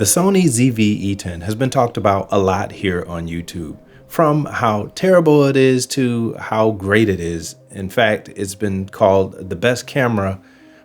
The Sony ZV E10 has been talked about a lot here on YouTube, from how terrible it is to how great it is. In fact, it's been called the best camera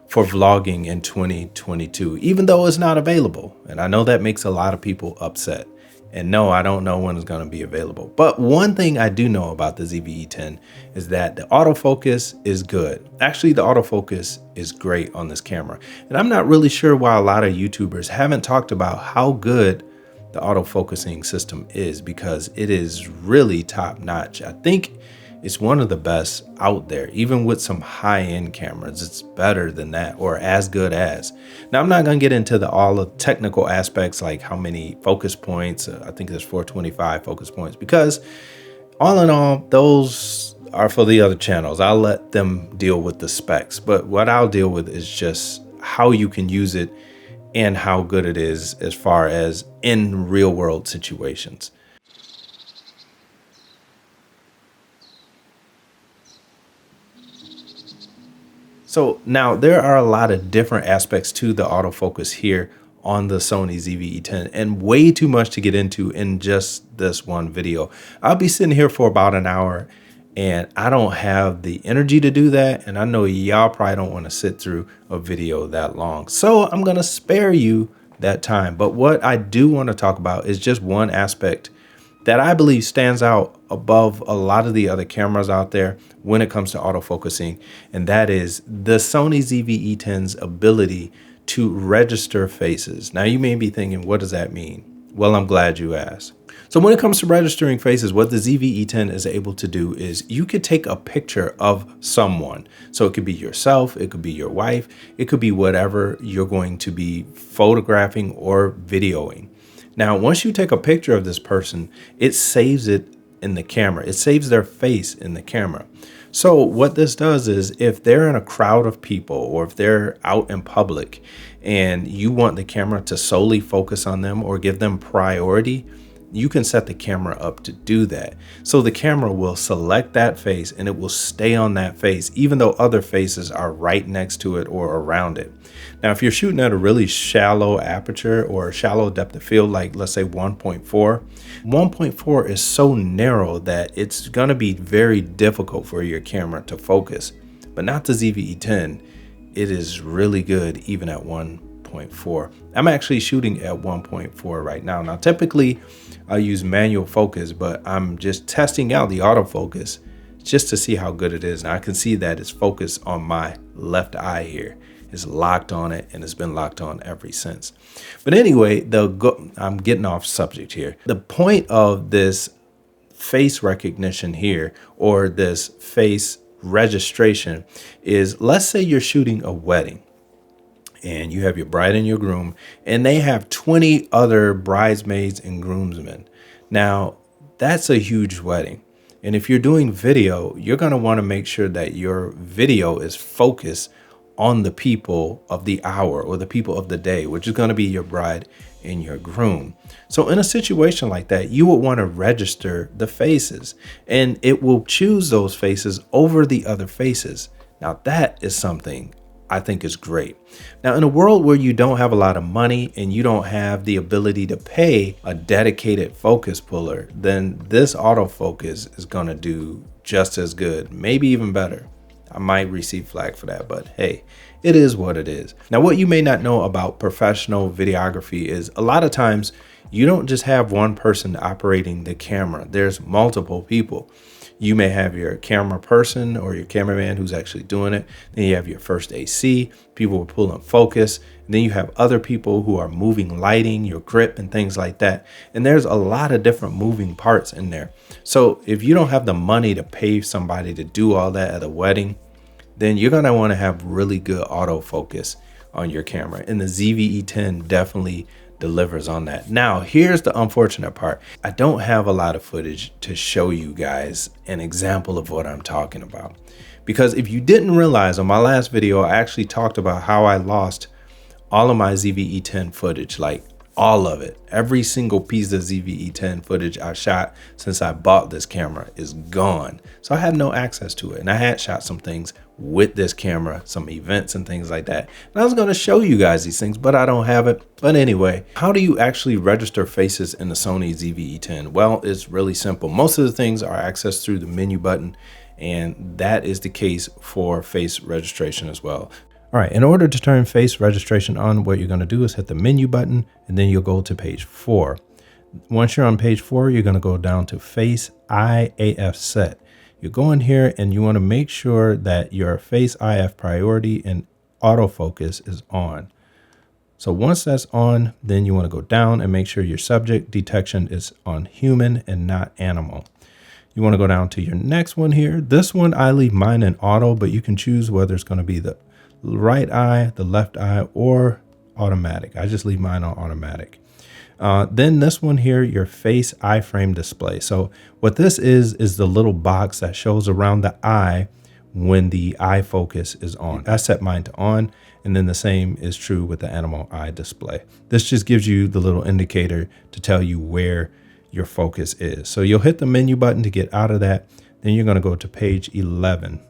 for vlogging in 2022, even though it's not available. And I know that makes a lot of people upset. And no, I don't know when it's going to be available. But one thing I do know about the ZV E10 is that the autofocus is good. Actually, the autofocus is great on this camera. And I'm not really sure why a lot of YouTubers haven't talked about how good the autofocusing system is, because it is really top notch. I think it's one of the best out there. Even with some high-end cameras, it's better than that, or as good as. Now, I'm not going to get into all the technical aspects, like how many focus points. I think there's 425 focus points, because all in all, those are for the other channels. I'll let them deal with the specs. But what I'll deal with is just how you can use it and how good it is as far as in real-world situations. So now there are a lot of different aspects to the autofocus here on the Sony ZV E10, and way too much to get into in just this one video. I'll be sitting here for about an hour and I don't have the energy to do that. And I know y'all probably don't want to sit through a video that long. So I'm going to spare you that time. But what I do want to talk about is just one aspect that I believe stands out above a lot of the other cameras out there when it comes to autofocusing, and that is the Sony ZV E10's ability to register faces. Now, you may be thinking, what does that mean? Well, I'm glad you asked. So when it comes to registering faces, what the ZV E10 is able to do is you could take a picture of someone. So it could be yourself, it could be your wife, it could be whatever you're going to be photographing or videoing. Now, once you take a picture of this person, it saves it in the camera. It saves their face in the camera. So what this does is, if they're in a crowd of people, or if they're out in public and you want the camera to solely focus on them or give them priority, you can set the camera up to do that. So the camera will select that face and it will stay on that face, even though other faces are right next to it or around it. Now, if you're shooting at a really shallow aperture or shallow depth of field, like let's say 1.4 is so narrow that it's going to be very difficult for your camera to focus. But not the ZV E10. It is really good even at 1.4. I'm actually shooting at 1.4 right now. Now, typically I use manual focus, but I'm just testing out the autofocus just to see how good it is. Now, I can see that it's focused on my left eye here. It's locked on it, and it's been locked on ever since. But anyway, I'm getting off subject here. The point of this face recognition here, or this face registration, is, let's say you're shooting a wedding and you have your bride and your groom, and they have 20 other bridesmaids and groomsmen. Now, that's a huge wedding. And if you're doing video, you're going to want to make sure that your video is focused on the people of the hour or the people of the day, which is going to be your bride and your groom. So in a situation like that, you would want to register the faces, and it will choose those faces over the other faces. Now, that is something I think is great. Now, in a world where you don't have a lot of money and you don't have the ability to pay a dedicated focus puller, then this autofocus is going to do just as good, maybe even better. I might receive flack for that, but hey, it is what it is. Now, what you may not know about professional videography is, a lot of times you don't just have one person operating the camera. There's multiple people. You may have your camera person or your cameraman who's actually doing it. Then you have your first AC, people are pulling focus. And then you have other people who are moving lighting, your grip, and things like that. And there's a lot of different moving parts in there. So if you don't have the money to pay somebody to do all that at a wedding, then you're going to want to have really good autofocus on your camera. And the ZV E10 definitely delivers on that. Now, here's the unfortunate part. I don't have a lot of footage to show you guys an example of what I'm talking about. Because if you didn't realize, on my last video, I actually talked about how I lost all of my ZV E10 footage, like all of it. Every single piece of ZV-E10 footage I shot since I bought this camera is gone. So I have no access to it. And I had shot some things with this camera, some events and things like that. And I was going to show you guys these things, but I don't have it. But anyway, how do you actually register faces in the Sony ZV-E10? Well, it's really simple. Most of the things are accessed through the menu button, and that is the case for face registration as well. All right, in order to turn face registration on, what you're going to do is hit the menu button, and then you'll go to page 4. Once you're on page 4, you're going to go down to Face IAF Set. You go in here and you want to make sure that your Face IF priority and autofocus is on. So once that's on, then you want to go down and make sure your subject detection is on human and not animal. You want to go down to your next one here. This one, I leave mine in auto, but you can choose whether it's going to be the right eye, the left eye, or automatic. I just leave mine on automatic. Then this one here, your face iframe display. So what this is the little box that shows around the eye when the eye focus is on. I set mine to on, and then the same is true with the animal eye display. This just gives you the little indicator to tell you where your focus is. So you'll hit the menu button to get out of that. Then you're going to go to page 11.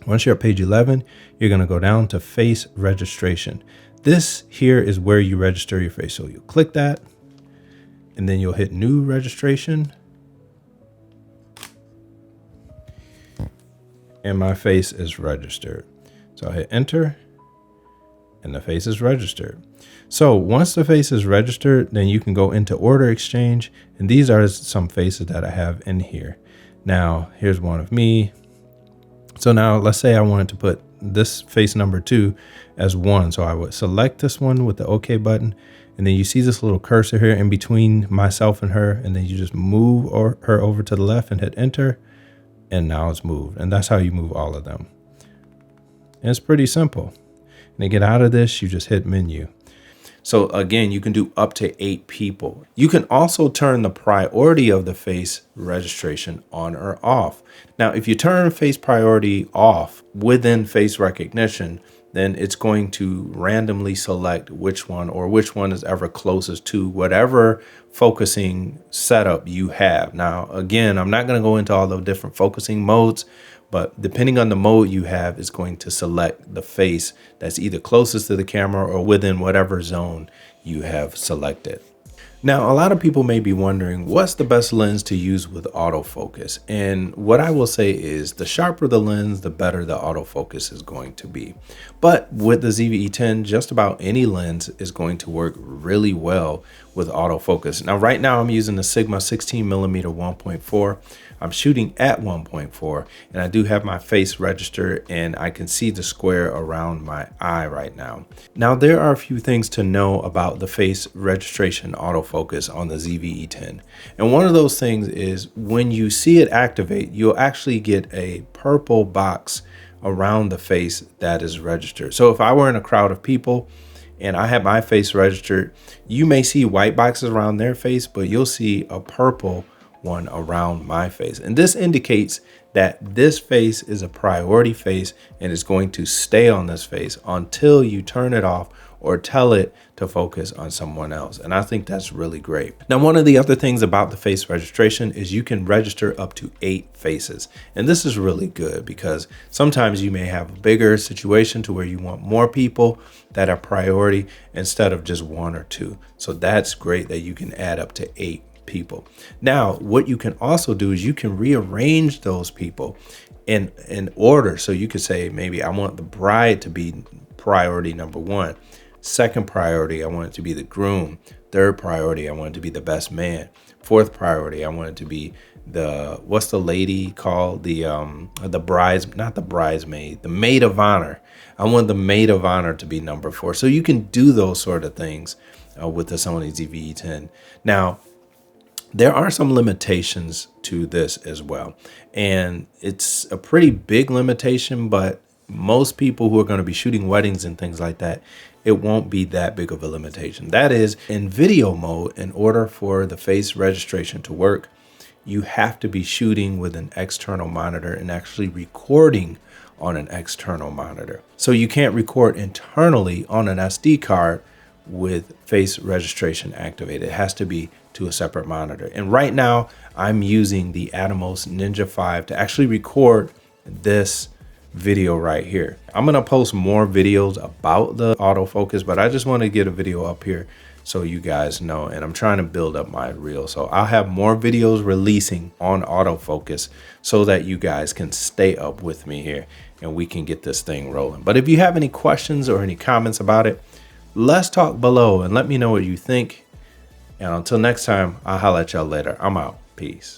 Once you're at page 11, you're going to go down to face registration. This here is where you register your face. So you'll click that, and then you'll hit new registration. And my face is registered. So I hit enter, and the face is registered. So once the face is registered, then you can go into order exchange. And these are some faces that I have in here. Now, here's one of me. So now let's say I wanted to put this face number 2 as 1. So I would select this one with the OK button. And then you see this little cursor here in between myself and her. And then you just move her over to the left and hit enter. And now it's moved. And that's how you move all of them. And it's pretty simple. And to get out of this, you just hit menu. So again, you can do up to 8 people. You can also turn the priority of the face registration on or off. Now, if you turn face priority off within face recognition, then it's going to randomly select which one is ever closest to whatever focusing setup you have. Now, again, I'm not going to go into all the different focusing modes, but depending on the mode you have, it's going to select the face that's either closest to the camera or within whatever zone you have selected. Now, a lot of people may be wondering, what's the best lens to use with autofocus? And what I will say is the sharper the lens, the better the autofocus is going to be. But with the ZV-E10, just about any lens is going to work really well with autofocus. Now, right now I'm using the Sigma 16mm 1.4. I'm shooting at 1.4, and I do have my face registered, and I can see the square around my eye right now. Now, there are a few things to know about the face registration autofocus on the ZV-E10. And one of those things is when you see it activate, you'll actually get a purple box around the face that is registered. So if I were in a crowd of people and I have my face registered, you may see white boxes around their face, but you'll see a purple one around my face. And this indicates that this face is a priority face and is going to stay on this face until you turn it off or tell it to focus on someone else. And I think that's really great. Now, one of the other things about the face registration is you can register up to 8 faces. And this is really good because sometimes you may have a bigger situation to where you want more people that are priority instead of just 1 or 2. So that's great that you can add up to 8 people. Now, what you can also do is you can rearrange those people in order. So you could say, maybe I want the bride to be priority number 1. Second priority, I want it to be the groom. Third priority, I want it to be the best man. Fourth priority, I want it to be the, what's the lady called? The brides, not the bridesmaid, the maid of honor. I want the maid of honor to be number 4. So you can do those sort of things with the Sony ZV-E10. Now, there are some limitations to this as well. And it's a pretty big limitation, but most people who are going to be shooting weddings and things like that, it won't be that big of a limitation. That is, in video mode, in order for the face registration to work, you have to be shooting with an external monitor and actually recording on an external monitor. So you can't record internally on an SD card with face registration activated. It has to be to a separate monitor. And right now I'm using the Atomos Ninja 5 to actually record this video right here. I'm gonna post more videos about the autofocus, but I just want to get a video up here so you guys know, and I'm trying to build up my reel. So I'll have more videos releasing on autofocus so that you guys can stay up with me here and we can get this thing rolling. But if you have any questions or any comments about it, let's talk below and let me know what you think. And until next time, I'll holler at y'all later. I'm out. Peace.